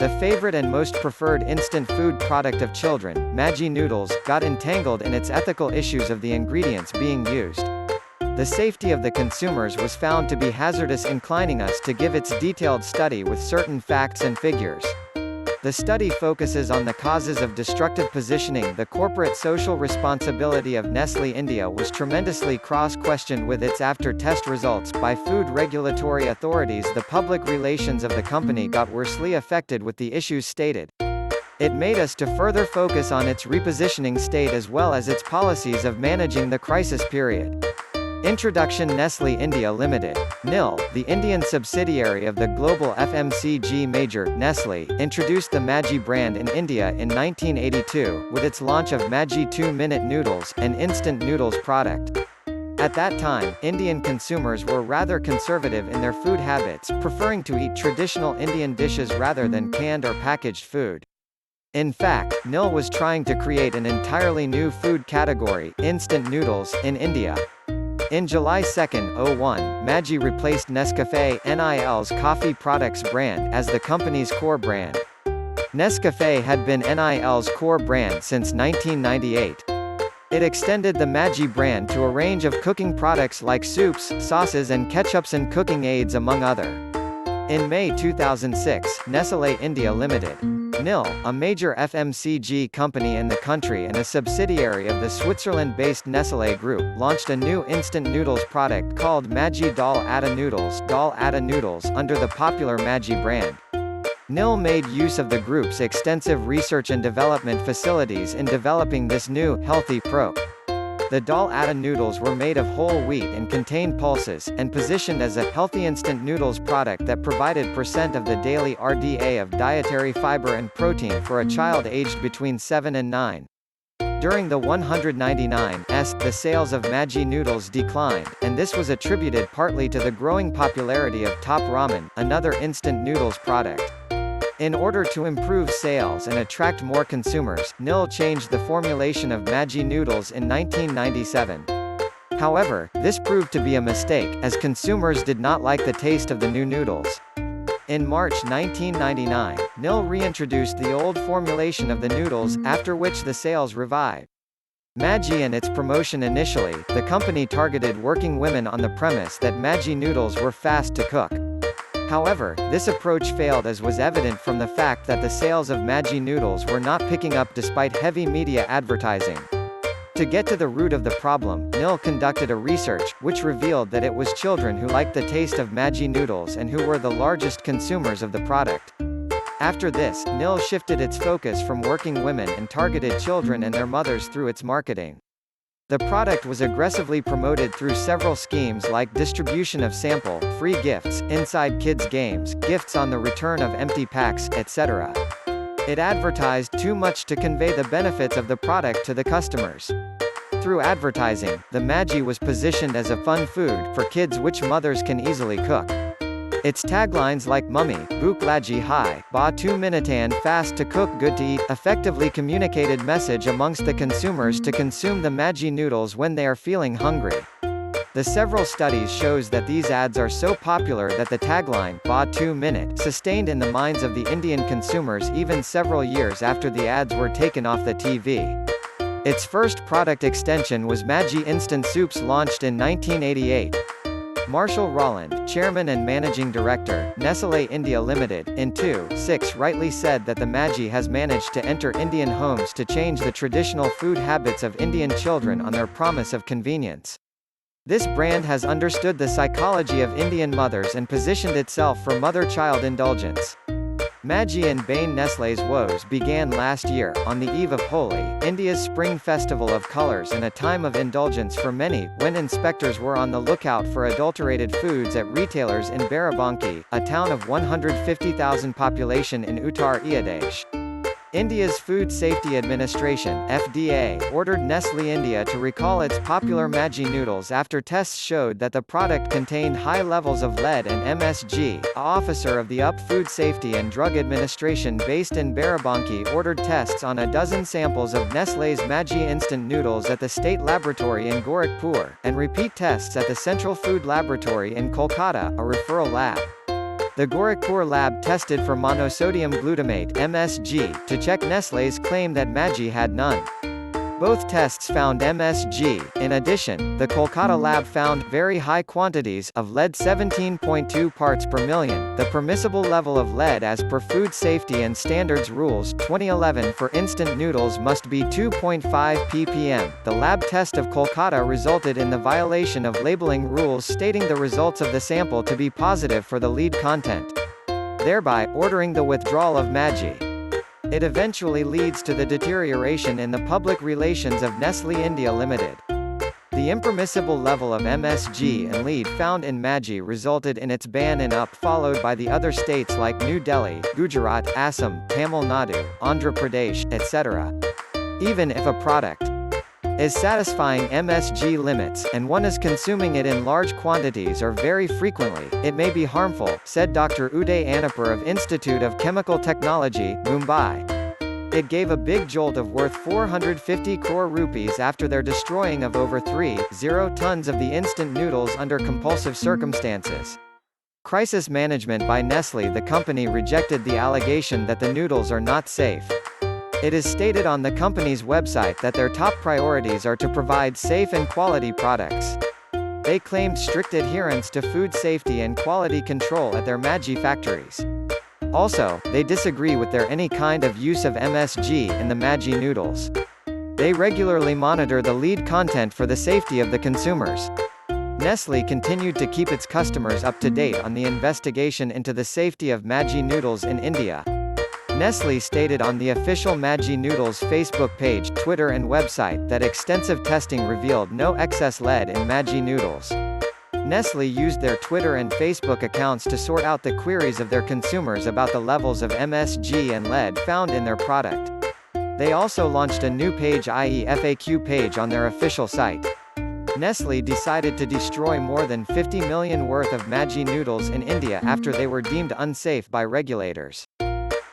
The favorite and most preferred instant food product of children, Maggi Noodles, got entangled in its ethical issues of the ingredients being used. The safety of the consumers was found to be hazardous, inclining us to give its detailed study with certain facts and figures. The study focuses on the causes of destructive positioning. The corporate social responsibility of Nestle India was tremendously cross-questioned with its after-test results by food regulatory authorities. The public relations of the company got worsely affected with the issues stated. It made us to further focus on its repositioning state as well as its policies of managing the crisis period. Introduction. Nestle India Limited, NIL, the Indian subsidiary of the global FMCG major, Nestle, introduced the Maggi brand in India in 1982, with its launch of Maggi 2-minute noodles, an instant noodles product. At that time, Indian consumers were rather conservative in their food habits, preferring to eat traditional Indian dishes rather than canned or packaged food. In fact, NIL was trying to create an entirely new food category, instant noodles, in India. In July 2, 2001, Maggi replaced Nescafé, NIL's coffee products brand, as the company's core brand. Nescafé had been NIL's core brand since 1998. It extended the Maggi brand to a range of cooking products like soups, sauces and ketchups and cooking aids among other. In May 2006, Nestle India Limited, NIL, a major FMCG company in the country and a subsidiary of the Switzerland-based Nestlé Group, launched a new instant noodles product called Maggi Dal Atta Noodles under the popular Maggi brand. NIL made use of the group's extensive research and development facilities in developing this new, healthy The Dal Atta noodles were made of whole wheat and contained pulses, and positioned as a healthy instant noodles product that provided % of the daily RDA of dietary fiber and protein for a child aged between 7 and 9. During the 199s, the sales of Maggi noodles declined, and this was attributed partly to the growing popularity of Top Ramen, another instant noodles product. In order to improve sales and attract more consumers, NIL changed the formulation of Maggi noodles in 1997. However, this proved to be a mistake, as consumers did not like the taste of the new noodles. In March 1999, NIL reintroduced the old formulation of the noodles, after which the sales revived. Maggi and its promotion. Initially, the company targeted working women on the premise that Maggi noodles were fast to cook. However, this approach failed, as was evident from the fact that the sales of Maggi noodles were not picking up despite heavy media advertising. To get to the root of the problem, NIL conducted a research, which revealed that it was children who liked the taste of Maggi noodles and who were the largest consumers of the product. After this, NIL shifted its focus from working women and targeted children and their mothers through its marketing. The product was aggressively promoted through several schemes like distribution of sample, free gifts, inside kids' games, gifts on the return of empty packs, etc. It advertised too much to convey the benefits of the product to the customers. Through advertising, the Maggi was positioned as a fun food for kids which mothers can easily cook. Its taglines like Mummy, Bhook Lagi Hai, Ba 2 Minatan fast to cook good to eat, effectively communicated message amongst the consumers to consume the Maggi noodles when they are feeling hungry. The several studies shows that these ads are so popular that the tagline, Ba 2 Minute, sustained in the minds of the Indian consumers even several years after the ads were taken off the TV. Its first product extension was Maggi Instant Soups, launched in 1988. Marshall Rowland, Chairman and Managing Director, Nestle India Limited, in 2006 rightly said that the Maggi has managed to enter Indian homes to change the traditional food habits of Indian children on their promise of convenience. This brand has understood the psychology of Indian mothers and positioned itself for mother-child indulgence. Maggi and Bane. Nestlé's woes began last year, on the eve of Holi, India's spring festival of colours and a time of indulgence for many, when inspectors were on the lookout for adulterated foods at retailers in Barabanki, a town of 150,000 population in Uttar Pradesh. India's Food Safety Administration (FDA) ordered Nestle India to recall its popular Maggi noodles after tests showed that the product contained high levels of lead and MSG. An officer of the Food Safety and Drug Administration based in Barabanki ordered tests on a dozen samples of Nestlé's Maggi instant noodles at the State Laboratory in Gorakhpur, and repeat tests at the Central Food Laboratory in Kolkata, a referral lab. The Gorakhpur lab tested for monosodium glutamate (MSG) to check Nestlé's claim that Maggi had none. Both tests found MSG. In addition, the Kolkata lab found very high quantities of lead, 17.2 parts per million, the permissible level of lead as per Food Safety and Standards Rules 2011 for instant noodles must be 2.5 ppm. The lab test of Kolkata resulted in the violation of labeling rules stating the results of the sample to be positive for the lead content, thereby ordering the withdrawal of Maggi. It eventually leads to the deterioration in the public relations of Nestle India Limited. The impermissible level of MSG and lead found in Maggi resulted in its ban in UP, followed by the other states like New Delhi, Gujarat, Assam, Tamil Nadu, Andhra Pradesh, etc. Even if a product is satisfying MSG limits, and one is consuming it in large quantities or very frequently, it may be harmful, said Dr. Uday Anapur of Institute of Chemical Technology, Mumbai. It gave a big jolt of worth 450 crore rupees after their destroying of over 3.0 tons of the instant noodles under compulsive circumstances. Crisis management by Nestle. The company rejected the allegation that the noodles are not safe. It is stated on the company's website that their top priorities are to provide safe and quality products. They claimed strict adherence to food safety and quality control at their Maggi factories. Also, they disagree with their any kind of use of MSG in the Maggi noodles. They regularly monitor the lead content for the safety of the consumers. Nestle continued to keep its customers up to date on the investigation into the safety of Maggi noodles in India. Nestle stated on the official Maggi Noodles Facebook page, Twitter and website that extensive testing revealed no excess lead in Maggi Noodles. Nestle used their Twitter and Facebook accounts to sort out the queries of their consumers about the levels of MSG and lead found in their product. They also launched a new page, i.e. FAQ page, on their official site. Nestle decided to destroy more than 50 million worth of Maggi Noodles in India after they were deemed unsafe by regulators.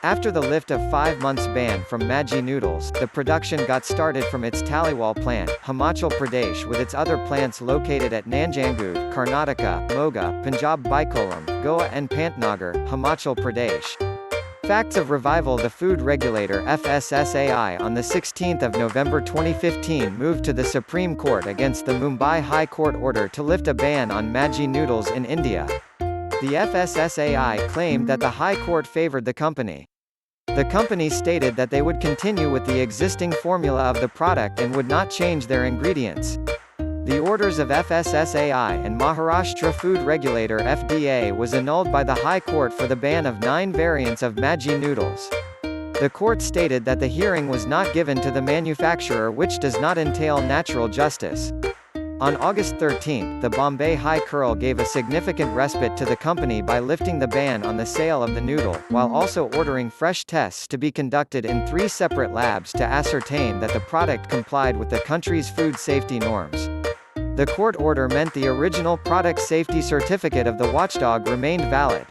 After the lift of 5 months ban from Maggi Noodles, the production got started from its Taliwal plant, Himachal Pradesh, with its other plants located at Nanjangud, Karnataka, Moga, Punjab, Baikolam, Goa and Pantnagar, Himachal Pradesh. Facts of revival. The food regulator FSSAI on 16 November 2015 moved to the Supreme Court against the Mumbai High Court order to lift a ban on Maggi Noodles in India. The FSSAI claimed that the High Court favored the company. The company stated that they would continue with the existing formula of the product and would not change their ingredients. The orders of FSSAI and Maharashtra Food Regulator FDA was annulled by the High Court for the ban of 9 variants of Maggi Noodles. The court stated that the hearing was not given to the manufacturer, which does not entail natural justice. On August 13, the Bombay High Court gave a significant respite to the company by lifting the ban on the sale of the noodle, while also ordering fresh tests to be conducted in 3 separate labs to ascertain that the product complied with the country's food safety norms. The court order meant the original product safety certificate of the watchdog remained valid.